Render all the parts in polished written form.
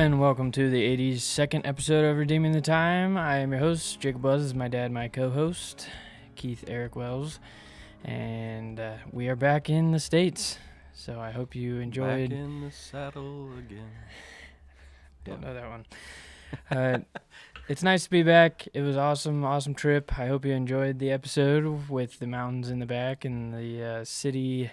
and welcome to the 82nd episode of Redeeming the Time. I am your host, Jacob Buzz is my dad, my co-host, Keith Eric Wells, and we are back in the States, so I hope you enjoyed... Back in the saddle again. Don't know that one. It's nice to be back. It was awesome trip. I hope you enjoyed the episode with the mountains in the back and the city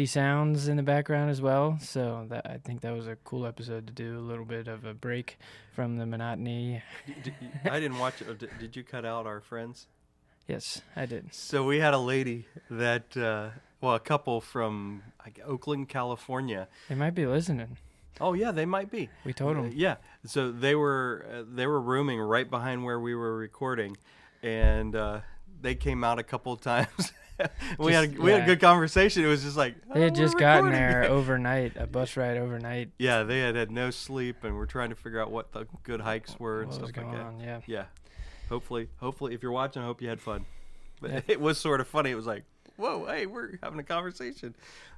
sounds in the background as well. So I think that was a cool episode to do, a little bit of a break from the monotony. I didn't watch it. Did you cut out our friends? Yes, I did. So we had a lady that, a couple from Oakland, California. They might be listening. Oh yeah, they might be. We told them. Yeah. So they were rooming right behind where we were recording, and they came out a couple of times. we had a good conversation. It was just like they had just gotten there overnight, a bus ride overnight. Yeah, they had no sleep, and we're trying to figure out what the good hikes were and stuff like that. What was going on? Yeah. Hopefully, if you're watching, I hope you had fun. But yeah. It was sort of funny. It was like, whoa, hey, we're having a conversation.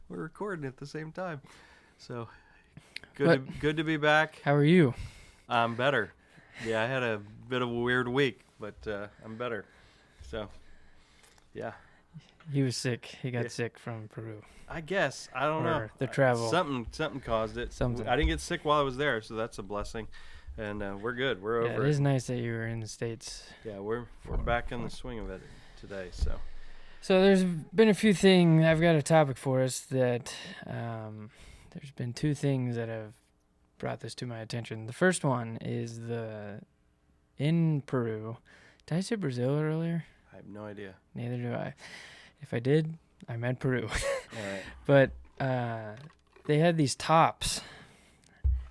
We're recording at the same time. So good to be back. How are you? I'm better. Yeah, I had a bit of a weird week, but I'm better. So, yeah. He was sick. He got sick from Peru. I guess. I don't know. The travel. Something caused it. Something. I didn't get sick while I was there, so that's a blessing. And we're good. We're over it. It is nice that you were in the States. Yeah, we're back in the swing of it today. So there's been a few things. I've got a topic for us that there's been two things that have brought this to my attention. The first one is in Peru. Did I say Brazil earlier? I have no idea. Neither do I. If I did, I meant Peru. All right. But they had these tops,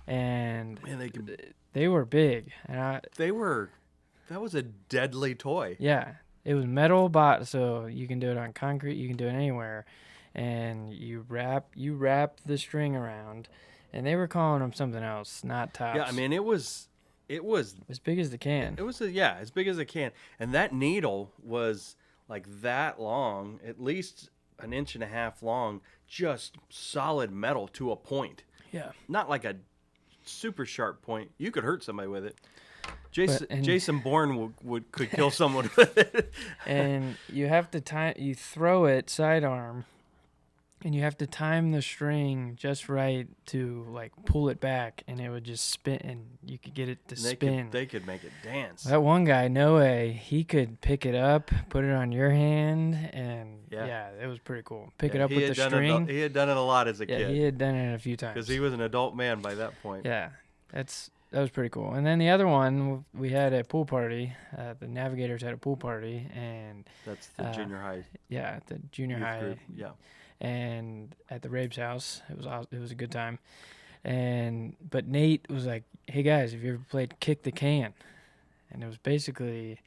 and they were big. And that was a deadly toy. Yeah, it was metal, so you can do it on concrete. You can do it anywhere, and you wrap the string around, and they were calling them something else, not tops. Yeah, I mean it was as big as the can. It was as big as a can, and that needle was like that long, at least an inch and a half long, just solid metal to a point. Yeah. Not like a super sharp point. You could hurt somebody with it. Jason Bourne could kill someone with it. And you have to you throw it sidearm, and you have to time the string just right to like pull it back, and it would just spin, and you could get it to spin. They could make it dance. That one guy, Noe, he could pick it up, put it on your hand, and yeah it was pretty cool. Pick it up with the string. He had done it a lot as a kid. Yeah, he had done it a few times. Because he was an adult man by that point. Yeah, that was pretty cool. And then the other one, we had a pool party. The Navigators had a pool party, and that's the junior high. Yeah, the junior high group. Yeah. And at the Rabe's house, it was a good time. But Nate was like, "Hey guys, have you ever played kick the can?" And it was basically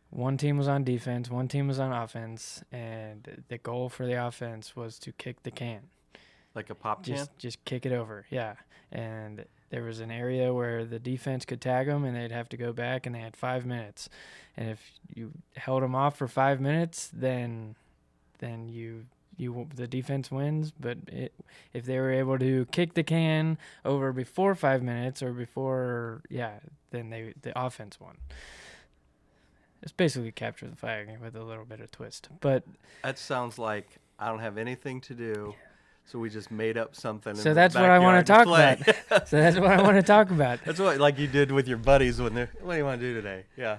one team was on defense, one team was on offense, and the goal for the offense was to kick the can. Like a pop can? Just kick it over, yeah. And there was an area where the defense could tag them, and they'd have to go back, and they had 5 minutes. And if you held them off for 5 minutes, then the defense wins. But if they were able to kick the can over before 5 minutes or before, then the offense won. It's basically capture the flag with a little bit of twist. But that sounds like I don't have anything to do. So we just made up something. So that's what I want to talk about. So that's what I want to talk about. That's what like you did with your buddies when they're, what do you want to do today? Yeah.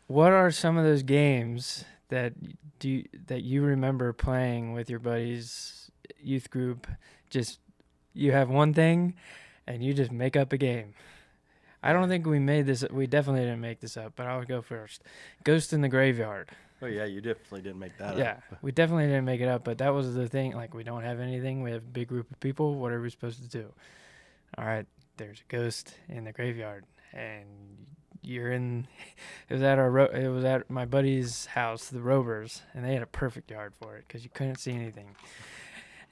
What are some of those games that you remember playing with your buddies, youth group? Just you have one thing, and you just make up a game. I don't think we made this. We definitely didn't make this up, but I'll go first. Ghost in the Graveyard. Oh, yeah, you definitely didn't make that up. Yeah, we definitely didn't make it up, but that was the thing. Like, we don't have anything. We have a big group of people. What are we supposed to do? All right, there's a ghost in the graveyard, and you're in. It was at my buddy's house, the Rovers, and they had a perfect yard for it because you couldn't see anything.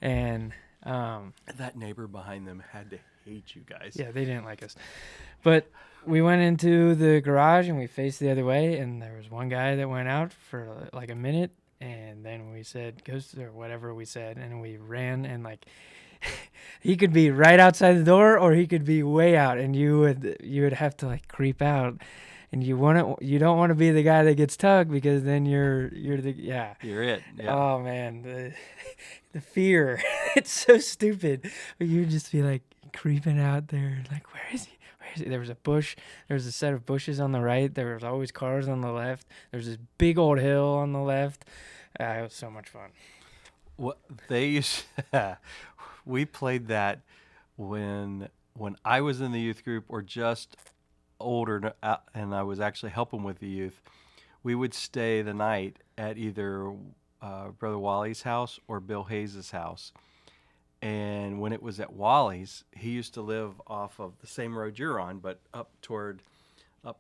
And that neighbor behind them had to hate you guys. Yeah, they didn't like us, but we went into the garage and we faced the other way, and there was one guy that went out for like a minute, and then we said ghost or whatever we said, and we ran, and like he could be right outside the door, or he could be way out, and you would have to like creep out, and you don't want to be the guy that gets tugged, because then you're it. Yeah. Oh man, the fear. It's so stupid. You would just be like creeping out there, like, where is he? There was a bush. There was a set of bushes on the right. There was always cars on the left. There's this big old hill on the left. It was so much fun. What they used, we played that when I was in the youth group, or just older, and I was actually helping with the youth. We would stay the night at either Brother Wally's house or Bill Hayes' house. And when it was at Wally's, he used to live off of the same road you're on, but up toward what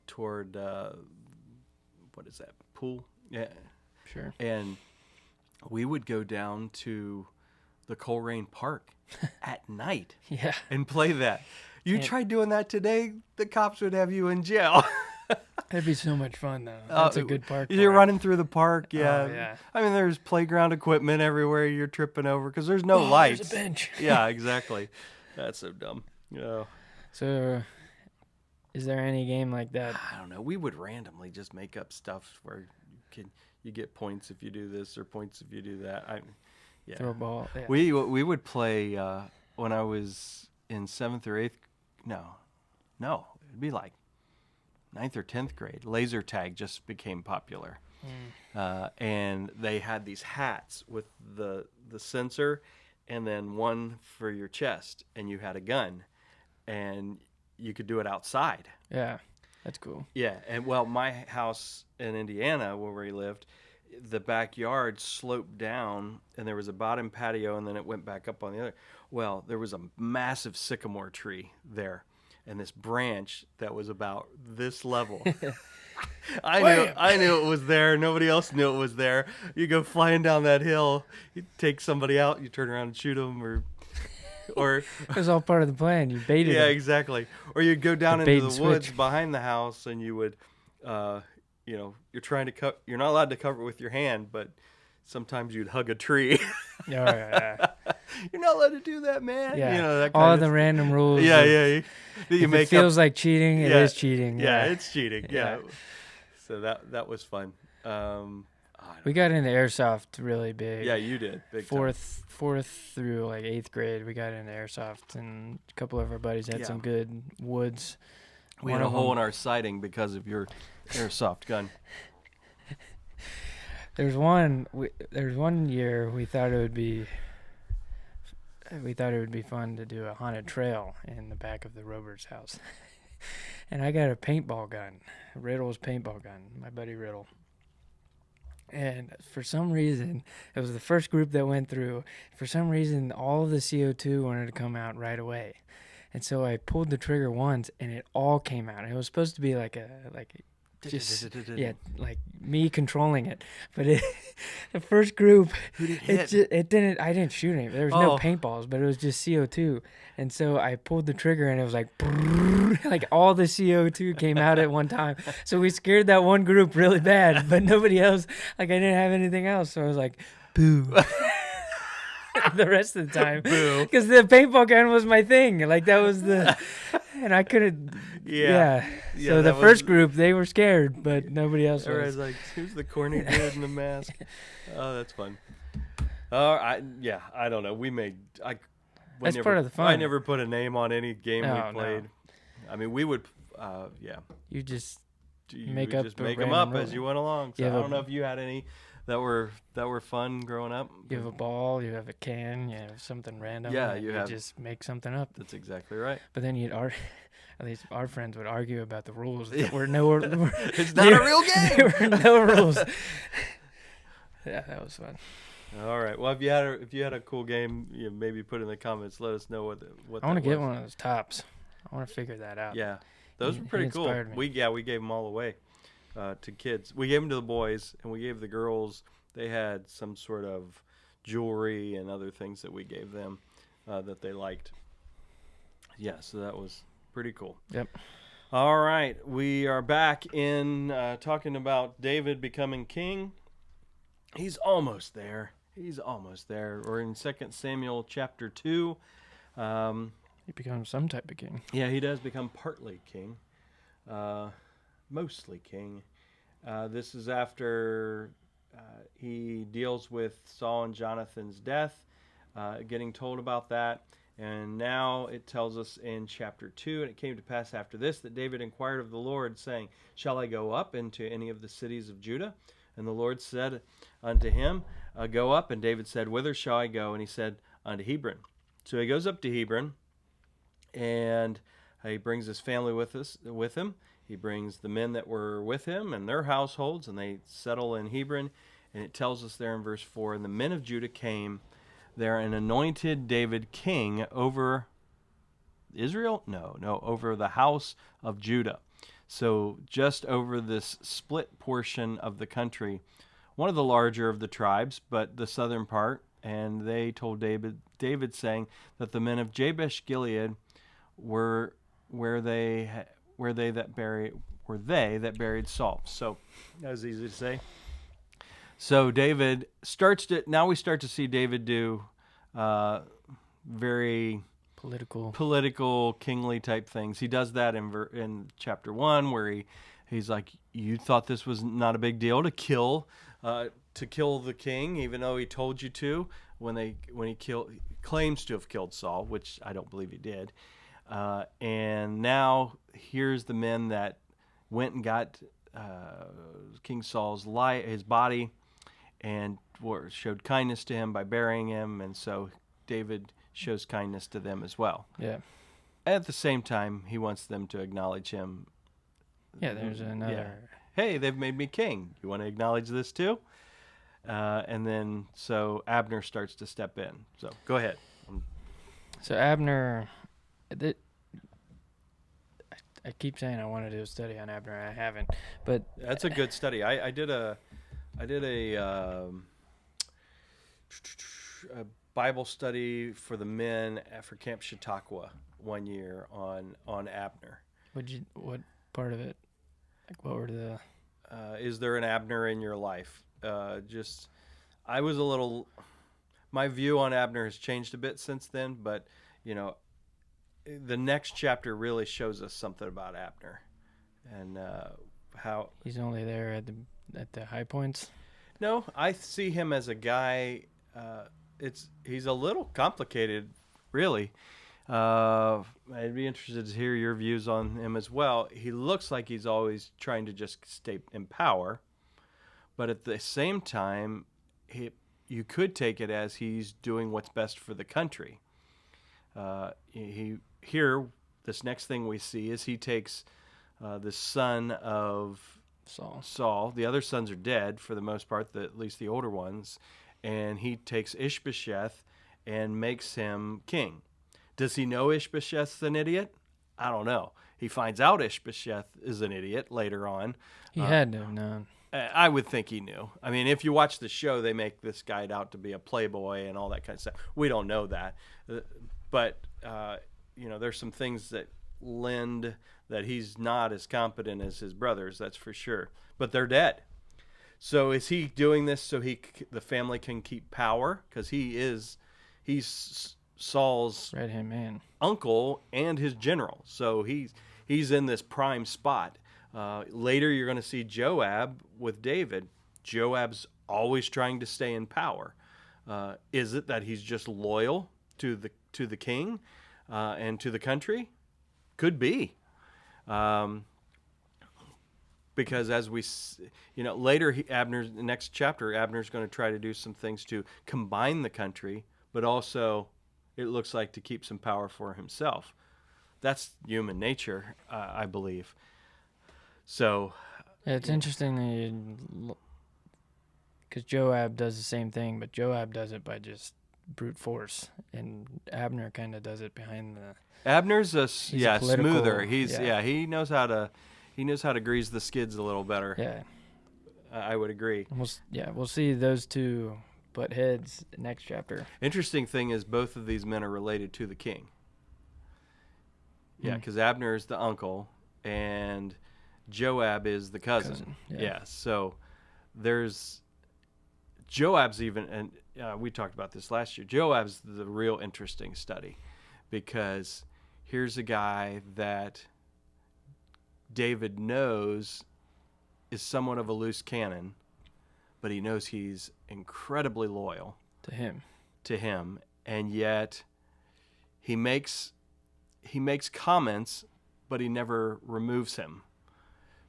is that, Pool? Yeah. Sure. And we would go down to the Coleraine Park at night and play that. You tried doing that today, the cops would have you in jail. That'd be so much fun, though. That's a good park. You're running through the park, yeah. Oh, yeah. I mean, there's playground equipment everywhere you're tripping over, because there's no lights. There's a bench. Yeah, exactly. That's so dumb. Yeah. So, is there any game like that? I don't know. We would randomly just make up stuff where you get points if you do this, or points if you do that. Throw a ball. Yeah. We would play when I was in 7th or 8th. No, it'd be like 9th or 10th grade. Laser tag just became popular. And they had these hats with the sensor, and then one for your chest, and you had a gun, and you could do it outside. Yeah, that's cool. Yeah, and well, my house in Indiana, where we lived, the backyard sloped down, and there was a bottom patio, and then it went back up on the other. Well, there was a massive sycamore tree there, and this branch that was about this level. I knew it was there. Nobody else knew it was there. You go flying down that hill, you take somebody out, you turn around and shoot them, or it was all part of the plan. You baited them. Exactly. Or you'd go down into the woods behind the house, and you would, you're trying to you're not allowed to cover it with your hand, but sometimes you'd hug a tree. Yeah. You're not allowed to do that, man. Yeah. That all of the random rules. Yeah. If it feels like cheating, it is cheating. Yeah, it's cheating. Yeah. So that was fun. We got into airsoft really big. Yeah, you did. Big fourth through like 8th grade, we got into airsoft, and a couple of our buddies had some good woods. We had a hole in our siding because of your airsoft gun. There's one year we thought it would be fun to do a haunted trail in the back of the Roberts house. And I got a paintball gun, Riddle's paintball gun, my buddy Riddle. And for some reason, it was the first group that went through. For some reason, all of the CO2 wanted to come out right away. And so I pulled the trigger once, and it all came out. It was supposed to be like me controlling it. But the first group, it didn't. I didn't shoot any. There was no paintballs, but it was just CO2. And so I pulled the trigger, and it was like, like all the CO2 came out at one time. So we scared that one group really bad, but nobody else. Like I didn't have anything else, so I was like, boo. The rest of the time, because the paintball gun was my thing. Like that was and I couldn't. Yeah. So the first group, they were scared, but nobody else was. Like, who's the corny dude in the mask? Oh, that's fun. I don't know. That's part of the fun. I never put a name on any game we played. No. I mean, we would. You just make them up as you went along. So I don't know if you had any that were fun growing up. You have a ball, you have a can, you have something random. Yeah, you just make something up. That's exactly right. But then at least our friends would argue about the rules. That were no. It's not a real game. There were no rules. Yeah, that was fun. All right. Well, if you had a cool game, maybe put in the comments. Let us know what. I want to get one of those tops. I want to figure that out. Yeah, those were pretty cool. Me. We gave them all away to kids. We gave them to the boys, and we gave the girls. They had some sort of jewelry and other things that we gave them that they liked. Yeah, so that was pretty cool. Yep. All right, we are back in talking about David becoming king. He's almost there. We're in 2 Samuel chapter 2. He becomes some type of king. Yeah, he does become partly king, mostly king. This is after he deals with Saul and Jonathan's death, getting told about that. And now it tells us in chapter 2, and it came to pass after this that David inquired of the Lord, saying, Shall I go up into any of the cities of Judah? And the Lord said unto him, Go up. And David said, Whither shall I go? And he said, Unto Hebron. So he goes up to Hebron, and he brings his family with him. He brings the men that were with him and their households, and they settle in Hebron. And it tells us there in verse 4, And the men of Judah came there and anointed David king over Israel? No, over the house of Judah. So just over this split portion of the country, one of the larger of the tribes, but the southern part. And they told David saying that the men of Jabesh Gilead were they that buried Saul. So that was easy to say. So David now we start to see David do very political, kingly type things. He does that in chapter 1, where he's like, you thought this was not a big deal to kill the king, even though he told you to, when he claims to have killed Saul, which I don't believe he did. And now here's the men that went and got King Saul's his body, and showed kindness to him by burying him, and so David shows kindness to them as well. Yeah. At the same time, he wants them to acknowledge him. Yeah, there's another. Yeah. Hey, they've made me king. You want to acknowledge this too? And then so Abner starts to step in. So go ahead. So Abner, I keep saying I want to do a study on Abner. I haven't, but that's a good study. I did a Bible study for the men for Camp Chautauqua one year on Abner. What part of it? Like, what were the? Is there an Abner in your life? I was a little. My view on Abner has changed a bit since then, but the next chapter really shows us something about Abner, and how he's only there at the high points. No, I see him as a guy. He's a little complicated, really. I'd be interested to hear your views on him as well. He looks like he's always trying to just stay in power, but at the same time, you could take it as he's doing what's best for the country. This next thing we see is he takes the son of Saul. The other sons are dead for the most part, at least the older ones, and he takes Ish-Bosheth and makes him king. Does he know Ish-Bosheth's an idiot? I don't know. He finds out Ish-Bosheth is an idiot later on. He had to have known. I would think he knew. I mean, if you watch the show, they make this guy out to be a playboy and all that kind of stuff. We don't know that. But, there's some things that lend that he's not as competent as his brothers, that's for sure. But they're dead. So is he doing this so the family can keep power? Because he's Saul's right-hand man, uncle, and his general. So he's in this prime spot. Later, you're going to see Joab with David. Joab's always trying to stay in power. Is it that he's just loyal to the king and to the country? Could be. Because as we, later, the next chapter, Abner's going to try to do some things to combine the country, but also it looks like to keep some power for himself. That's human nature, I believe. So, it's interesting because Joab does the same thing, but Joab does it by just brute force, and Abner kind of does it behind the. Abner's smoother. He knows how to grease the skids a little better. Yeah, I would agree. We'll see those two butt heads next chapter. Interesting thing is both of these men are related to the king. Yeah, because Abner is the uncle and Joab is the cousin. Yeah. So there's Joab's even, and we talked about this last year. Joab's the real interesting study because here's a guy that David knows is somewhat of a loose cannon, but he knows he's incredibly loyal to him. And yet he makes comments, but he never removes him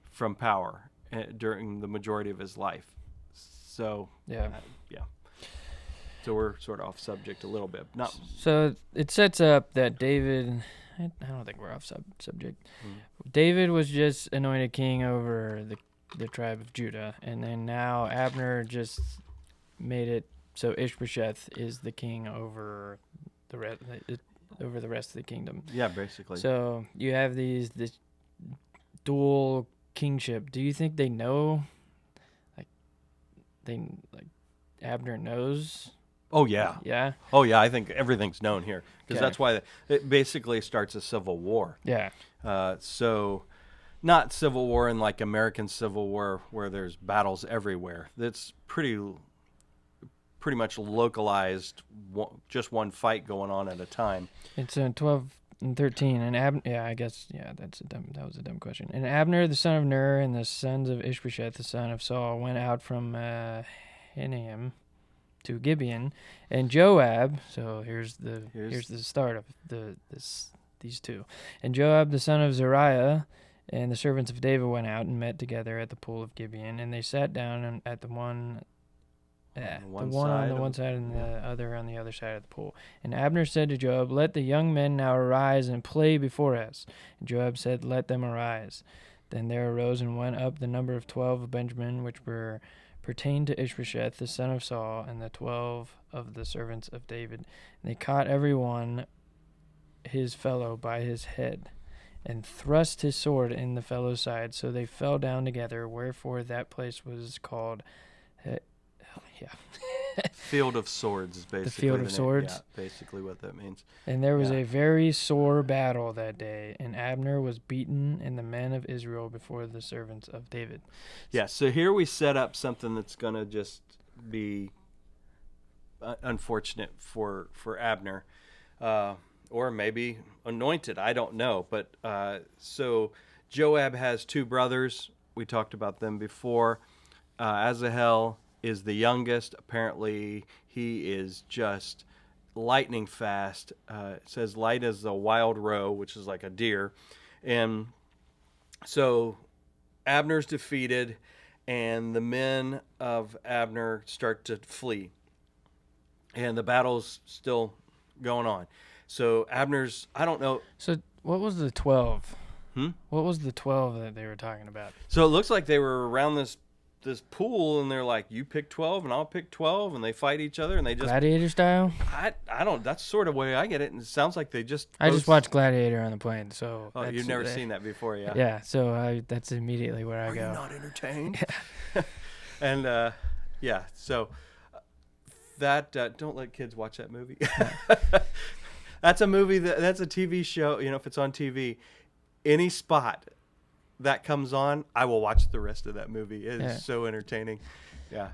from power during the majority of his life. So yeah. So we're sort of off subject a little bit. So it sets up that David. I don't think we're off subject. David was just anointed king over the tribe of Judah, and then now Abner just made it so Ish-Bosheth is the king over the rest of the kingdom. Yeah, basically. So you have this dual kingship. Do you think they know? Abner knows? Oh yeah. Yeah. Oh yeah. I think everything's known here because that's why it basically starts a civil war. Yeah. So, not civil war in like American Civil War where there's battles everywhere. That's pretty much localized, just one fight going on at a time. It's 12 and 13, and that was a dumb question. And Abner, the son of Ner, and the sons of Ish-Bosheth, the son of Saul, went out from Hinaim to Gibeon, and Joab. So here's the start of these two. And Joab, the son of Zeruiah, and the servants of David went out and met together at the pool of Gibeon, and they sat down at the one on the one side and the other on the other side of the pool. And Abner said to Joab, "Let the young men now arise and play before us." And Joab said, "Let them arise." Then there arose and went up the number of 12 of Benjamin, which pertained to Ish-Bosheth, the son of Saul, and the 12 of the servants of David. And they caught every one his fellow by his head, and thrust his sword in the fellow's side. So they fell down together, wherefore that place was called... Field of Swords is basically the Field of Swords. Yeah, basically what that means. And there was a very sore battle that day, and Abner was beaten and the men of Israel before the servants of David. Yeah, so here we set up something that's going to just be unfortunate for Abner, or maybe anointed. I don't know. But so Joab has two brothers. We talked about them before. Asahel is the youngest. Apparently, he is just lightning fast. It says light as a wild roe, which is like a deer. And so Abner's defeated, and the men of Abner start to flee. And the battle's still going on. So Abner's, I don't know. So what was the 12? What was the 12 that they were talking about? So it looks like they were around this pool, and they're like, you pick 12 and I'll pick 12, and they fight each other, and they just Gladiator style. I don't. That's sort of the way I get it, and it sounds like they just. I just watched Gladiator on the plane, so. Oh, you've never seen that before, yeah? Yeah, so that's immediately where I go. Are you not entertained? And yeah, so that don't let kids watch that movie. That's a movie that's a TV show. You know, if it's on TV, any spot that comes on, I will watch the rest of that movie. It is so entertaining. Yeah.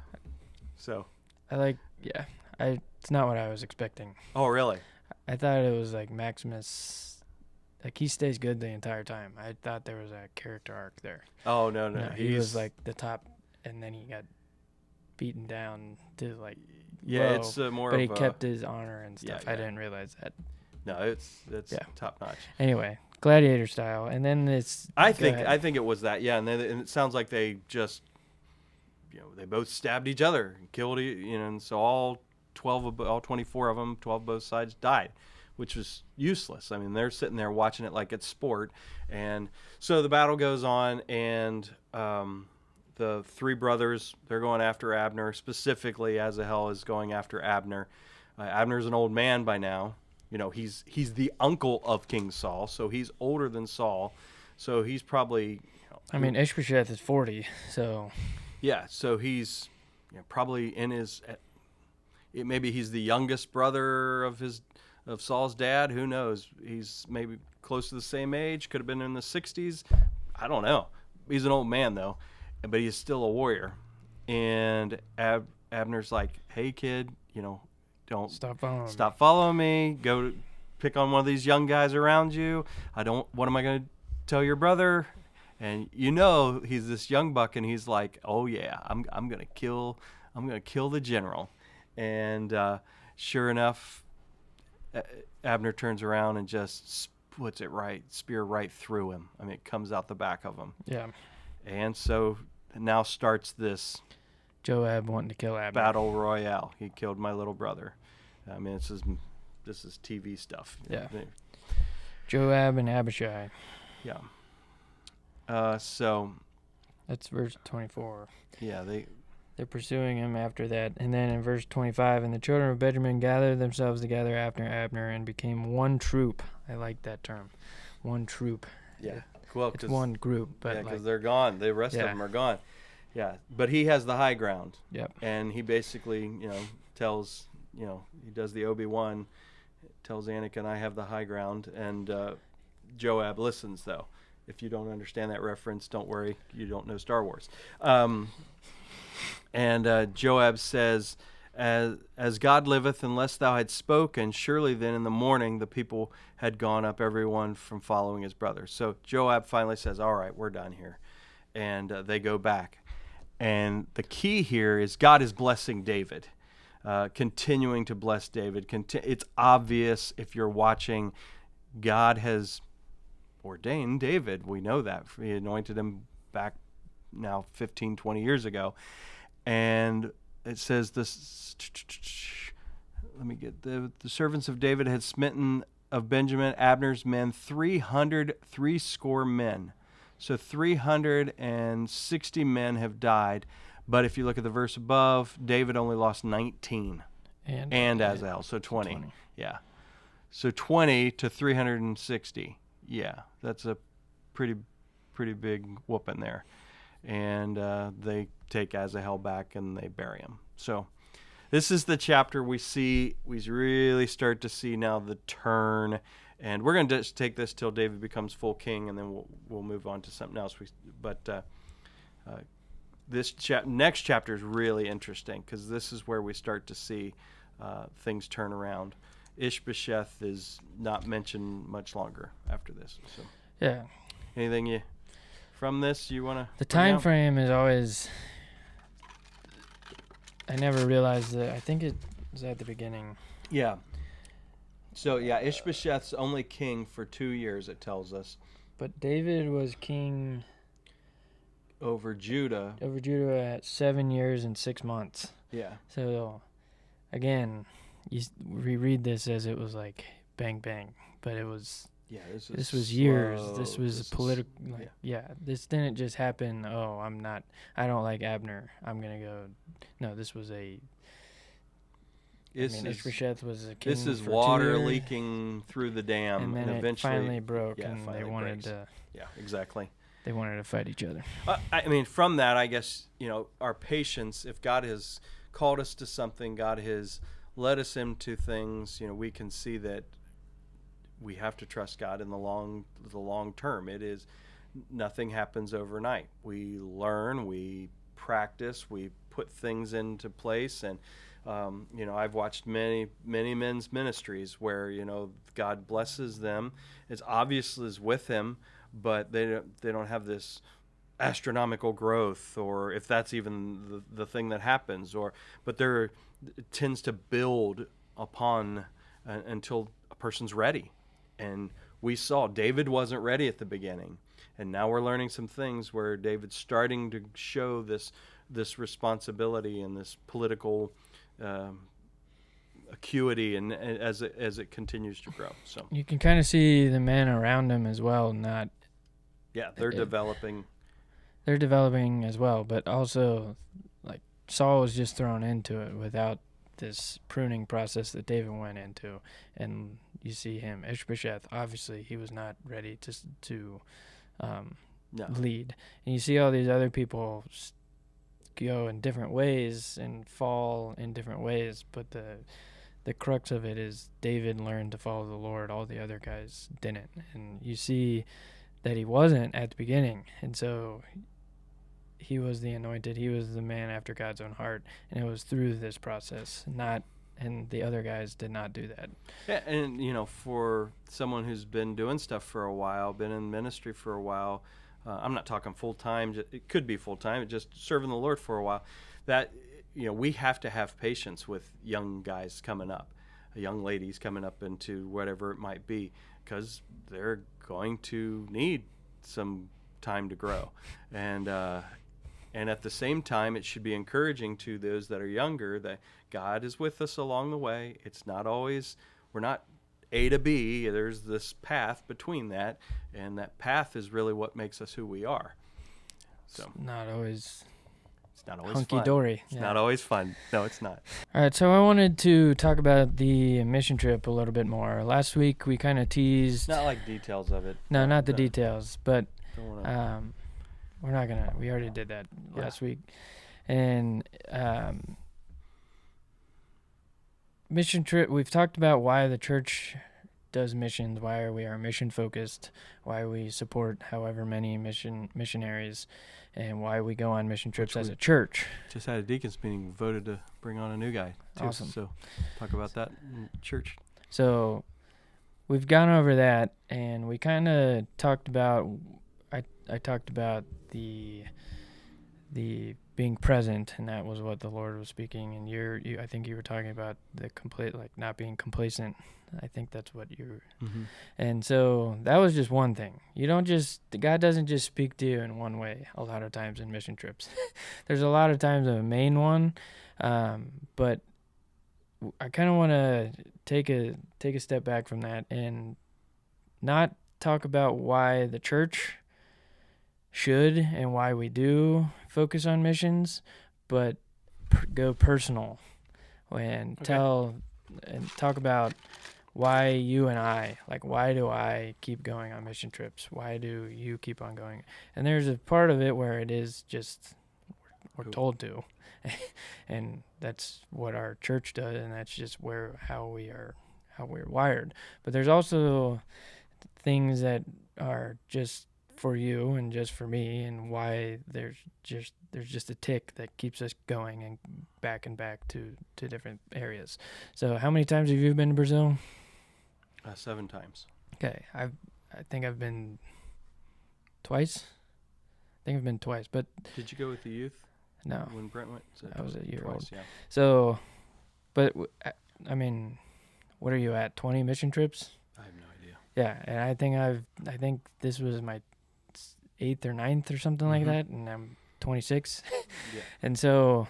So. It's not what I was expecting. Oh, really? I thought it was like Maximus, like he stays good the entire time. I thought there was a character arc there. Oh, no. He was like the top, and then he got beaten down to like. Yeah, low, it's more. But he kept his honor and stuff. Yeah. I didn't realize that. No, it's top notch. Anyway, Gladiator style, and then it's. I think it was that. Yeah, and it sounds like they just, they both stabbed each other and killed, and so all 24 of them, 12 both sides died, which was useless. I mean, they're sitting there watching it like it's sport, and so the battle goes on, and the three brothers, they're going after Abner. Specifically, Asahel is going after Abner. Abner's an old man by now. He's the uncle of King Saul, so he's older than Saul. So he's probably. I mean, Ish-Bosheth is 40, so. Yeah, so he's probably in his. Maybe he's the youngest brother of Saul's dad. Who knows? He's maybe close to the same age. Could have been in the 60s. I don't know. He's an old man though, but he's still a warrior. And Abner's like, "Hey kid, don't stop following me. Go pick on one of these young guys around you. What am I going to tell your brother? And he's this young buck, and he's like, oh yeah, I'm going to kill the general. And sure enough, Abner turns around and just puts spear right through him. I mean, it comes out the back of him. Yeah. And so now starts this Joab wanting to kill Abner. Battle royale. He killed my little brother. I mean, this is TV stuff. Yeah. Joab and Abishai. Yeah. So that's verse 24. Yeah, they're pursuing him after that. And then in verse 25, and the children of Benjamin gathered themselves together after Abner and became one troop. I like that term. One troop. Yeah. Cool. It's one group. But because they're gone. The rest of them are gone. Yeah. But he has the high ground. Yep. And he basically, tells, he does the Obi-Wan, tells Anakin, I have the high ground. And Joab listens, though. If you don't understand that reference, don't worry. You don't know Star Wars. And Joab says, as God liveth, unless thou had spoken, surely then in the morning the people had gone up, everyone from following his brother. So Joab finally says, all right, we're done here. And they go back. And the key here is God is blessing David, continuing to bless David. It's obvious if you're watching, God has ordained David. We know that. He anointed him back now 15, 20 years ago. And it says this, let me get the servants of David had smitten of Benjamin, Abner's men, 360 men. So 360 men have died. But if you look at the verse above, David only lost 19. And Azazel, so 20. Yeah. So 20 to 360. Yeah, that's a pretty big whooping there. And they take Azazel back and they bury him. So this is the chapter we really start to see now the turn. And we're going to just take this till David becomes full king, and then we'll move on to something else. This next chapter is really interesting because this is where we start to see things turn around. Ish-Bosheth is not mentioned much longer after this. So, yeah. Anything from this you want to? The time frame is always. I never realized that. I think it was at the beginning. Yeah. So yeah, Ish-Bosheth's only king for 2 years. It tells us. But David was king over Judah. At 7 years and 6 months. Yeah. So, again, we read this as it was like bang bang, but it was. Yeah, this was years. This was political. This didn't just happen. Oh, I don't like Abner. I'm gonna go. No, this was Ish-Bosheth was a king. This is for water leaking through the dam, and eventually it finally broke, and they wanted to. Yeah, exactly. They wanted to fight each other. From that, I guess our patience. If God has called us to something, God has led us into things. We can see that. We have to trust God in the long term. It is nothing happens overnight. We learn, we practice, we put things into place, and I've watched many men's ministries where God blesses them. It's obvious is with him, but they don't have this astronomical growth, or if that's even the thing that happens, but it tends to build upon until a person's ready. And we saw David wasn't ready at the beginning, and now we're learning some things where David's starting to show this responsibility and this political acuity, and as it continues to grow. So you can kind of see the men around him as well. They're developing. They're developing as well, but also like Saul was just thrown into it without this pruning process that David went into, and you see him, Ish-Bosheth, obviously he was not ready to lead, and you see all these other people go in different ways and fall in different ways, but the crux of it is David learned to follow the Lord. All the other guys didn't, and you see that he wasn't at the beginning, and so he was the anointed. He was the man after God's own heart, and it was through this process, not and the other guys did not do that. Yeah, and for someone who's been doing stuff for a while, been in ministry for a while, I'm not talking full time. It could be full time, just serving the Lord for a while. That we have to have patience with young guys coming up, young ladies coming up into whatever it might be, because they're going to need some time to grow, and at the same time, it should be encouraging to those that are younger that God is with us along the way. It's not always, we're not A to B. There's this path between that, and that path is really what makes us who we are. So it's not always hunky-dory. It's not always fun. No, it's not. All right, so I wanted to talk about the mission trip a little bit more. Last week, we kind of teased... Not like details of it. No, not the details, but... we're not gonna. We already did that last week, and mission trip. We've talked about why the church does missions, why we are mission focused, why we support however many missionaries, and why we go on mission trips as a church. Just had a deacons meeting, voted to bring on a new guy too. Awesome. So talk about that in church. So we've gone over that, and we kind of talked about. I talked about the being present, and that was what the Lord was speaking. And I think you were talking about the not being complacent. I think that's what you. Mm-hmm. And so that was just one thing. God doesn't just speak to you in one way. A lot of times in mission trips, there's a lot of times a main one, but I kind of want to take a step back from that and not talk about why the church should and why we do focus on missions, but go personal and talk about why you and I, why do I keep going on mission trips? Why do you keep on going? And there's a part of it where it is just we're told to, and that's what our church does, and that's just how we're wired. But there's also things that are just for you and just for me, and why there's just a tick that keeps us going and back to different areas. So how many times have you been to Brazil? 7 times. Okay, I think I've been twice. But did you go with the youth? No. When Brent went? I was a year old. Yeah. So, but I mean, what are you at? 20 mission trips? I have no idea. Yeah, and I think this was my 8th or 9th or something like that, and I'm 26. Yeah. And so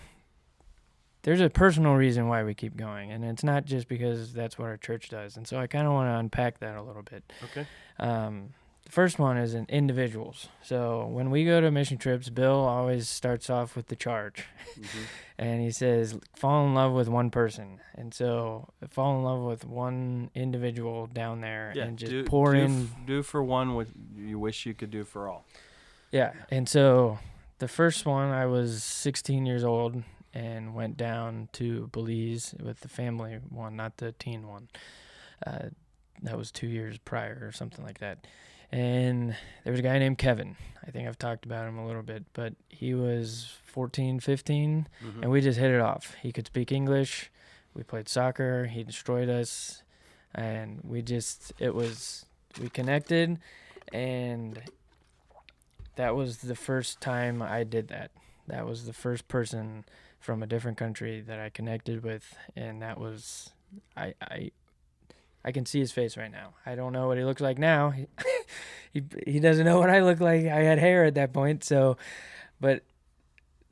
there's a personal reason why we keep going, and it's not just because that's what our church does. And so I kind of want to unpack that a little bit. Okay. The first one is in individuals. So when we go to mission trips, Bill always starts off with the charge. Mm-hmm. And he says, fall in love with one person. And so fall in love with one individual down there and just pour in. Do for one what you wish you could do for all. Yeah. And so the first one, I was 16 years old and went down to Belize with the family one, not the teen one. That was 2 years prior or something like that. And there was a guy named Kevin. I think I've talked about him a little bit, but he was 14, 15, and we just hit it off. He could speak English. We played soccer. He destroyed us, and we connected, and that was the first time I did that. That was the first person from a different country that I connected with, and that was, I can see his face right now. I don't know what he looks like now. He doesn't know what I look like. I had hair at that point. So, but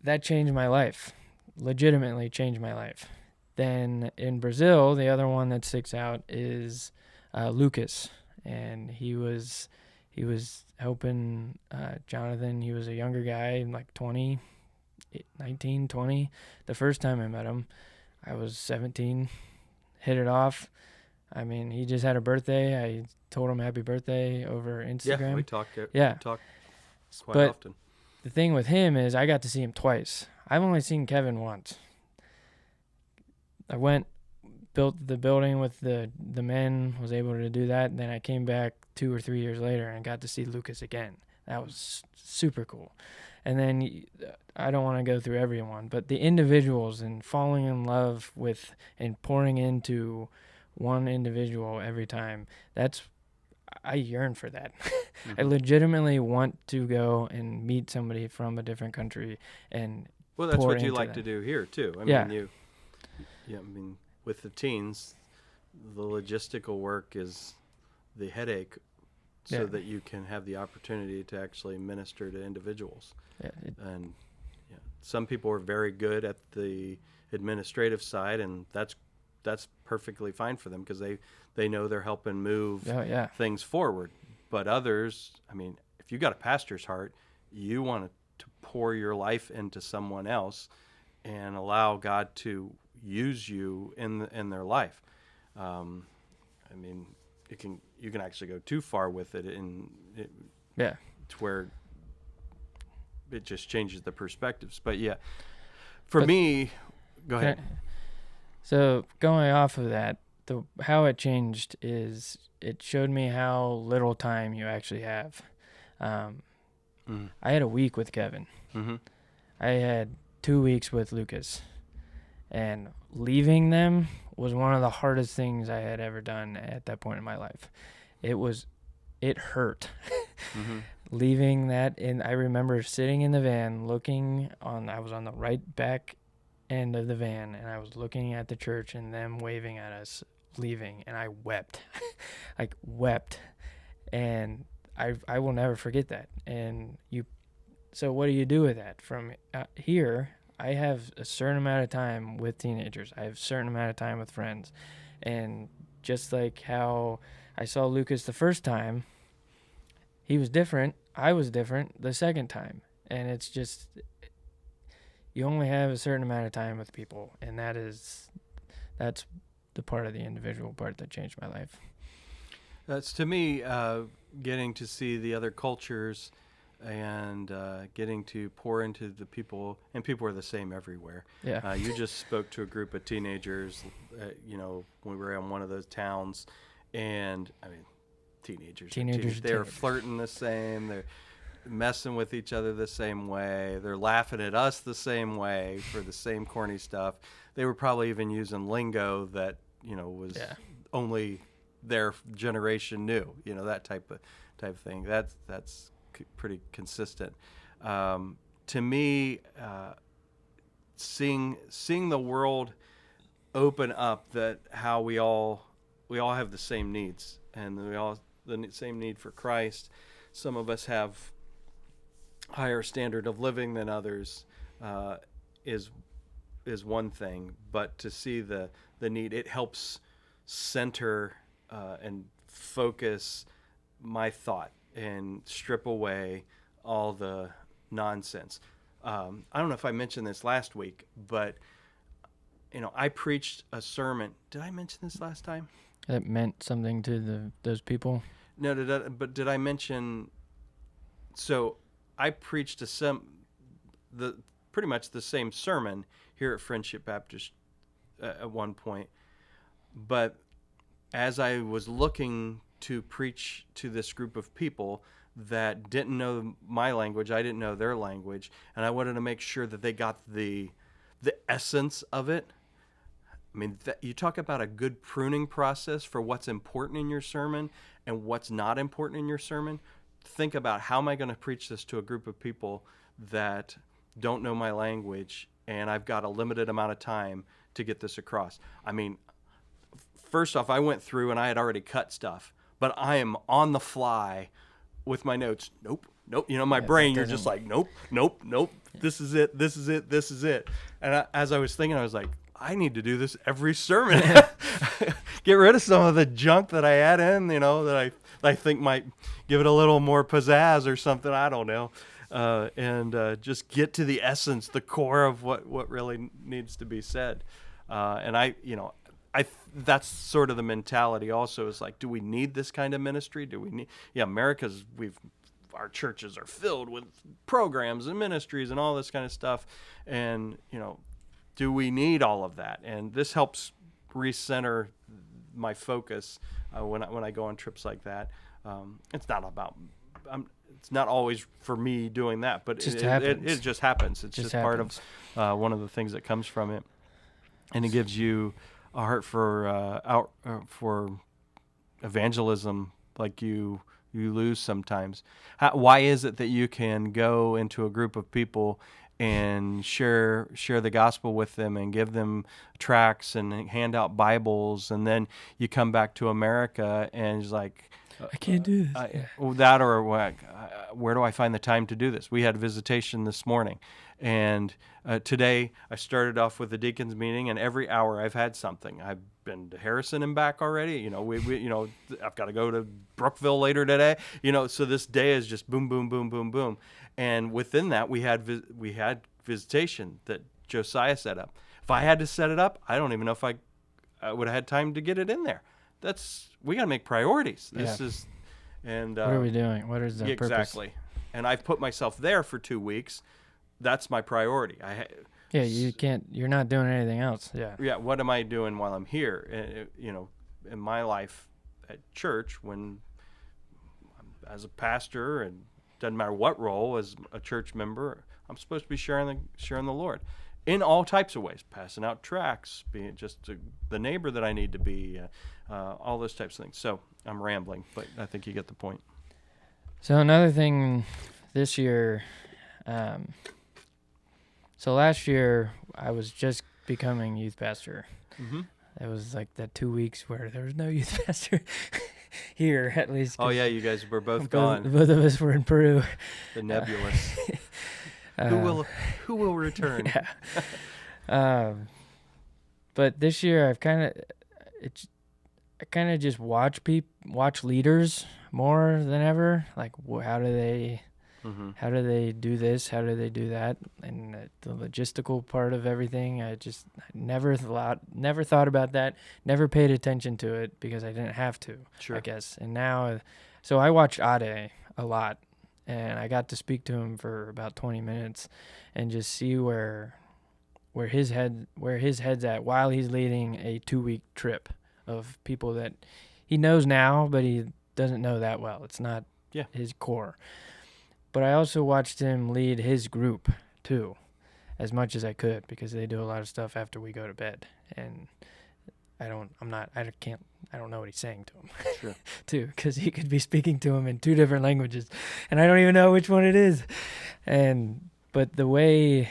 that changed my life. Legitimately changed my life. Then in Brazil, the other one that sticks out is Lucas, and he was helping Jonathan. He was a younger guy, like 19, 20. The first time I met him, I was 17. Hit it off. I mean, he just had a birthday. I told him happy birthday over Instagram. Yeah, we talk. Yeah, we talk quite often. The thing with him is I got to see him twice. I've only seen Kevin once. I went, built the building with the men, was able to do that. And then I came back 2 or 3 years later and got to see Lucas again. That was super cool. And then I don't want to go through everyone, but the individuals and falling in love with and pouring into one individual every time, I yearn for that. I legitimately want to go and meet somebody from a different country and well, that's pour what you into like them. to do here too. I mean, I mean, with the teens, the logistical work is the headache, so that you can have the opportunity to actually minister to individuals. And some people are very good at the administrative side, and that's perfectly fine for them because they know they're helping move things forward. But others, I mean, if you got a pastor's heart, you want to pour your life into someone else and allow God to use you in their life. I mean, you can actually go too far with it, to where it just changes the perspectives. But for me, go ahead. So going off of that, how it changed is it showed me how little time you actually have. I had a week with Kevin. Mm-hmm. I had 2 weeks with Lucas. And leaving them was one of the hardest things I had ever done at that point in my life. It hurt. Mm-hmm. Leaving that, and I remember sitting in the van I was on the right back end of the van, and I was looking at the church and them waving at us leaving, and I wept. Wept. And I will never forget that. And so what do you do with that? From here, I have a certain amount of time with teenagers. I have a certain amount of time with friends. And just like how I saw Lucas the first time, he was different. I was different the second time. And it's just, you only have a certain amount of time with people. And that's the part of the individual part that changed my life. That's, to me, getting to see the other cultures and getting to pour into the people, and people are the same everywhere. Yeah. You just spoke to a group of teenagers, when we were in one of those towns, and I mean, teenagers, they're flirting the same, they're messing with each other the same way, they're laughing at us the same way for the same corny stuff. They were probably even using lingo that was only their generation knew, that type of thing. That's pretty consistent. To me, seeing the world open up, that how we all have the same needs, and we all the same need for Christ. Some of us have higher standard of living than others, is one thing, but to see the need, it helps center and focus my thought and strip away all the nonsense. I don't know if I mentioned this last week, but I preached a sermon. Did I mention this last time? That meant something to those people? No, but did I mention? So I preached pretty much the same sermon here at Friendship Baptist at one point, but as I was looking to preach to this group of people that didn't know my language, I didn't know their language, and I wanted to make sure that they got the essence of it. I mean, you talk about a good pruning process for what's important in your sermon and what's not important in your sermon. Think about, how am I going to preach this to a group of people that don't know my language, and I've got a limited amount of time to get this across. I mean, first off, I went through and I had already cut stuff, but I am on the fly with my notes. Nope. My brain, you're just like, nope. This is it. And as I was thinking, I was like, I need to do this every sermon. Get rid of some of the junk that I add in, that I think might give it a little more pizzazz or something. I don't know. And just get to the essence, the core of what really needs to be said. And that's sort of the mentality also, is like, do we need this kind of ministry? Do we need, America's, our churches are filled with programs and ministries and all this kind of stuff. And, do we need all of that? And this helps recenter my focus when I go on trips like that. It's not about, it's not always for me doing that, but it just happens. It's just part of one of the things that comes from it, and it gives you a heart for evangelism, like you lose sometimes. Why is it that you can go into a group of people and share the gospel with them and give them tracts and hand out Bibles, and then you come back to America and it's like, I can't do this. That or where do I find the time to do this? We had a visitation this morning, and today I started off with the deacons meeting, and every hour I've had something. I've been to Harrison and back already. We I've got to go to Brookville later today. So this day is just boom, boom, boom, boom, boom, and within that we had visitation that Josiah set up. If I had to set it up, I don't even know if I would have had time to get it in there. We got to make priorities. This is, and what are we doing? What is the purpose? Exactly. And I've put myself there for 2 weeks. That's my priority. You can't. You're not doing anything else. Yeah. Yeah. What am I doing while I'm here? In my life at church, when as a pastor, and doesn't matter what role as a church member, I'm supposed to be sharing the Lord. In all types of ways, passing out tracts, being just the neighbor that I need to be, all those types of things. So I'm rambling, but I think you get the point. So another thing this year, so last year I was just becoming youth pastor. Mm-hmm. It was like that 2 weeks where there was no youth pastor here, at least. Oh yeah, you guys were both gone. Both of us were in Peru. The nebulous. Who will return? Yeah. But this year I've kind of just watch leaders more than ever. Like, how do they do this? How do they do that? And the logistical part of everything, I never thought about that. Never paid attention to it because I didn't have to. Sure. I guess. And now, so I watch Ade a lot. And I got to speak to him for about 20 minutes and just see where his head's at while he's leading a 2-week trip of people that he knows now, but he doesn't know that well. It's not his core. But I also watched him lead his group too, as much as I could, because they do a lot of stuff after we go to bed. And I don't know what he's saying to him. Sure. too, because he could be speaking to him in 2 different languages, and I don't even know which one it is. But the way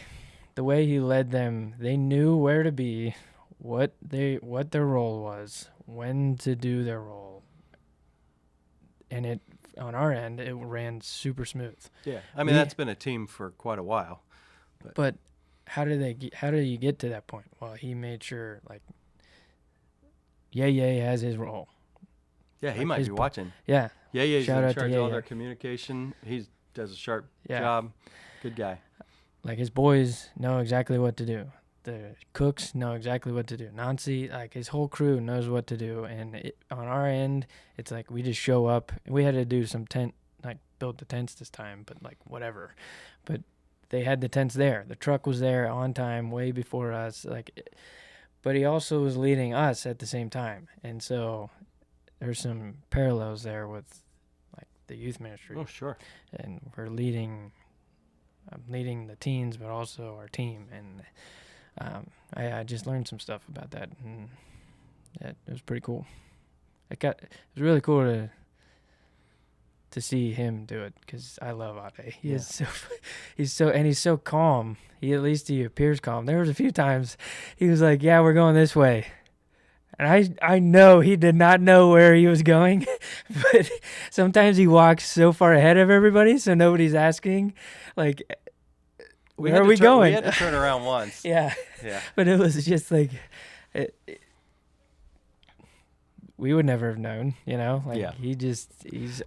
he led them, they knew where to be, what their role was, when to do their role, and it on our end it ran super smooth. Yeah, I mean that's been a team for quite a while. But how do you get to that point? Well, he made sure Yay has his role. Yeah, he might be watching. Yeah. Yay's in charge of all their communication. He does a sharp job. Good guy. Like, his boys know exactly what to do. The cooks know exactly what to do. Nancy, his whole crew knows what to do. And on our end, it's like we just show up. We had to do some build the tents this time, but whatever. But they had the tents there. The truck was there on time, way before us. But he also was leading us at the same time. And so there's some parallels there with the youth ministry. Oh, sure. And I'm leading the teens, but also our team. And I just learned some stuff about that. And it was pretty cool. It was really cool to see him do it, because I love Ade. He's so calm. He appears calm. There was a few times he was like, "Yeah, we're going this way," and I know he did not know where he was going, but sometimes he walks so far ahead of everybody, so nobody's asking, where are we going? We had to turn around once. Yeah. But it was just we would never have known, he's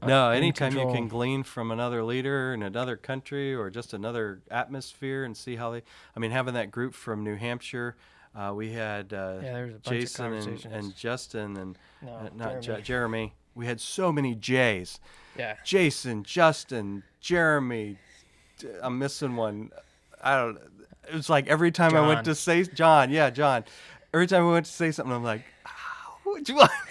anytime you can glean from another leader in another country or just another atmosphere and see how having that group from New Hampshire, we had there was a bunch Jason of and Justin and Jeremy. We had so many J's. Yeah. Jason, Justin, Jeremy. I'm missing one. It was like every time I went to say John. Yeah, John. Every time I went to say something, I'm like,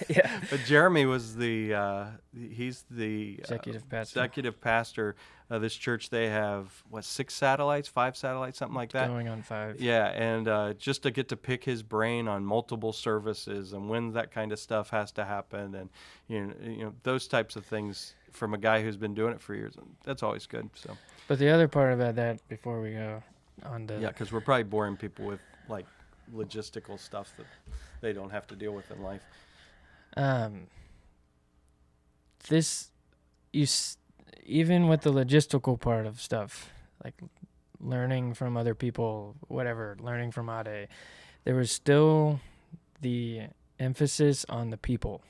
Yeah. But Jeremy was he's the executive pastor of this church. They have, 5 satellites, something like that. Going on 5. Yeah, and just to get to pick his brain on multiple services and when that kind of stuff has to happen, and you know those types of things from a guy who's been doing it for years. That's always good. So. But the other part about that, before we go on to because we're probably boring people with like logistical stuff that they don't have to deal with in life. Even with the logistical part of stuff, like learning from other people, whatever, learning from Ade, there was still the emphasis on the people.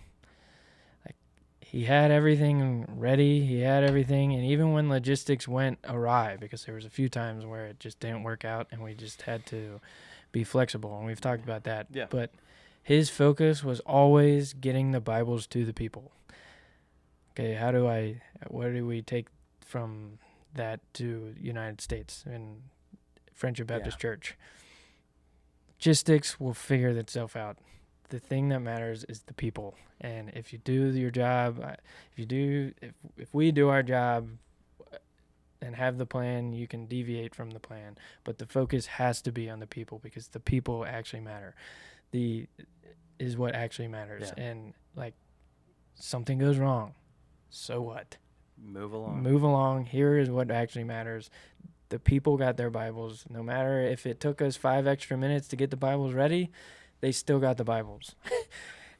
Like, he had everything ready, and even when logistics went awry, because there was a few times where it just didn't work out and we just had to be flexible, and we've talked about that. Yeah. But his focus was always getting the Bibles to the people. Okay, what do we take from that to United States and Friendship Baptist Church? Logistics will figure itself out. The thing that matters is the people. And if you do your job, if we do our job and have the plan, you can deviate from the plan. But the focus has to be on the people, because the people actually matter. Is what actually matters. Yeah. And like, something goes wrong. So what? Move along. Move along. Here is what actually matters. The people got their Bibles. No matter if it took us 5 extra minutes to get the Bibles ready, they still got the Bibles.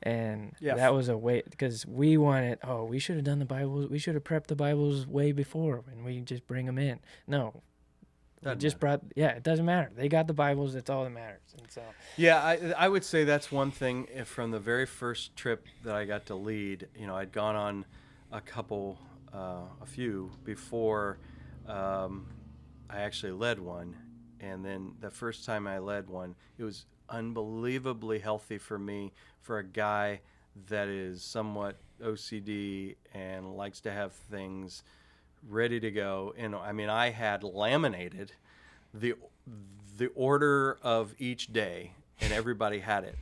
And that was a way, because we should have done the Bibles. We should have prepped the Bibles way before, and we just bring them in. No. It doesn't matter. They got the Bibles. That's all that matters. And so. Yeah, I would say that's one thing. If from the very first trip that I got to lead, I'd gone on a few before I actually led one. And then the first time I led one, it was unbelievably healthy for me, for a guy that is somewhat OCD and likes to have things ready to go. I had laminated the order of each day, and everybody had it.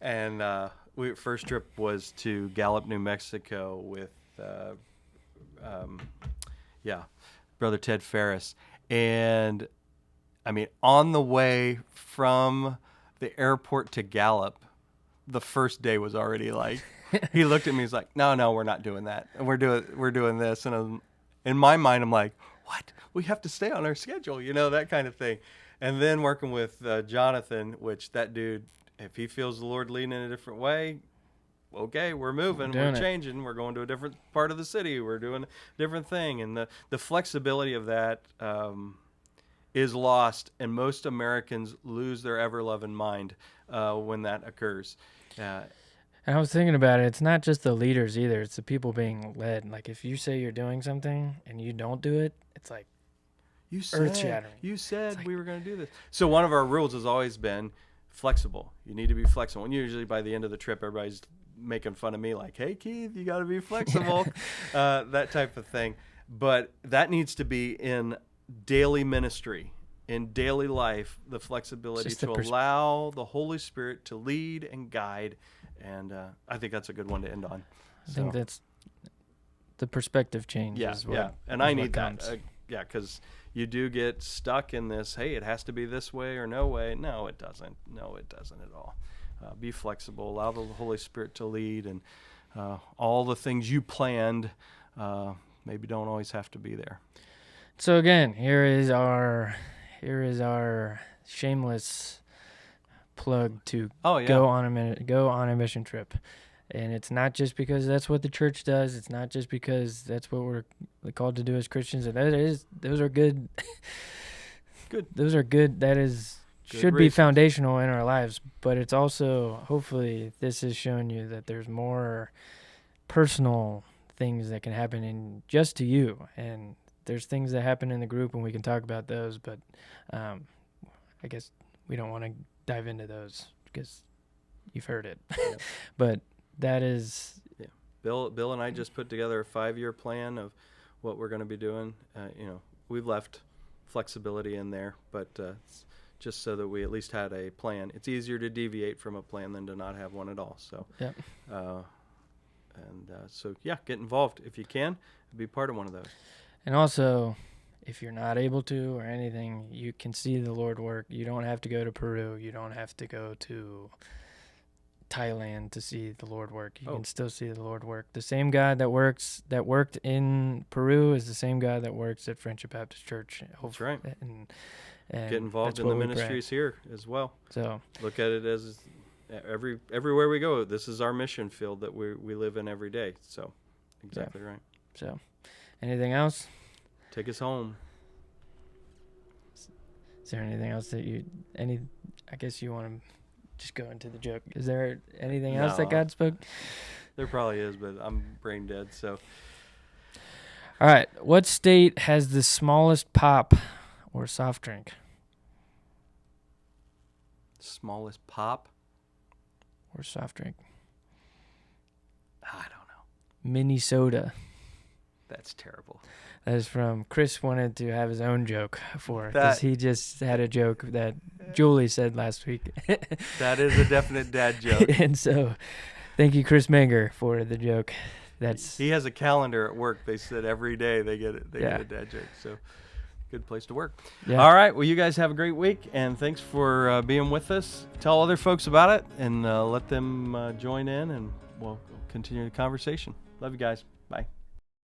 And first trip was to Gallup, New Mexico with Brother Ted Ferris. And on the way from the airport to Gallup, the first day was already like, he looked at me, he's like, no, we're not doing that. And we're doing this. And in my mind, I'm like, what? We have to stay on our schedule, that kind of thing. And then working with Jonathan, which that dude, if he feels the Lord leading in a different way, okay, we're moving, we're changing, we're going to a different part of the city, we're doing a different thing. And the flexibility of that is lost, and most Americans lose their ever-loving mind when that occurs. And I was thinking about it. It's not just the leaders either. It's the people being led. Like, if you say you're doing something and you don't do it, it's like earth-shattering. You said we were going to do this. So one of our rules has always been flexible. You need to be flexible. And usually by the end of the trip, everybody's making fun of me like, hey, Keith, you got to be flexible, that type of thing. But that needs to be in daily ministry, in daily life, the flexibility to allow the Holy Spirit to lead and guide. And I think that's a good one to end on. I think that's the perspective change. And I need that. Because you do get stuck in this, hey, it has to be this way or no way. No, it doesn't. No, it doesn't at all. Be flexible. Allow the Holy Spirit to lead. And all the things you planned maybe don't always have to be there. So again, here is our shameless plug to go on a mission trip. And it's not just because that's what the church does. It's not just because that's what we're called to do as Christians. Those are good. Those are good. Should be foundational in our lives. But it's also, hopefully, this has shown you that there's more personal things that can happen just to you. And there's things that happen in the group, and we can talk about those. But I guess we don't want to dive into those because you've heard it. Yeah. But that is... Yeah. Bill and I just put together a 5-year plan of what we're going to be doing. We've left flexibility in there, but just so that we at least had a plan. It's easier to deviate from a plan than to not have one at all. So, so get involved if you can. Be part of one of those. And also, if you're not able to or anything, you can see the Lord work. You don't have to go to Peru. You don't have to go to Thailand to see the Lord work. You can still see the Lord work. The same God that worked in Peru is the same God that works at Friendship Baptist Church. That's right. And get involved in the ministries here as well. So look at it as everywhere we go, this is our mission field that we live in every day. So exactly right. So anything else? Take us home. Is there anything else that I guess you want to just go into the joke. Is there anything else that God spoke? There probably is, but I'm brain dead, so. All right. What state has the smallest pop or soft drink? Smallest pop? Or soft drink? I don't know. Minnesota. That's terrible. That is from Chris wanted to have his own joke for because he just had a joke that Julie said last week. That is a definite dad joke. And so thank you, Chris Menger, for the joke. He has a calendar at work. They said every day they get it. They get a dad joke. So good place to work. Yeah. All right. Well, you guys have a great week, and thanks for being with us. Tell other folks about it, and let them join in, and we'll continue the conversation. Love you guys. Bye.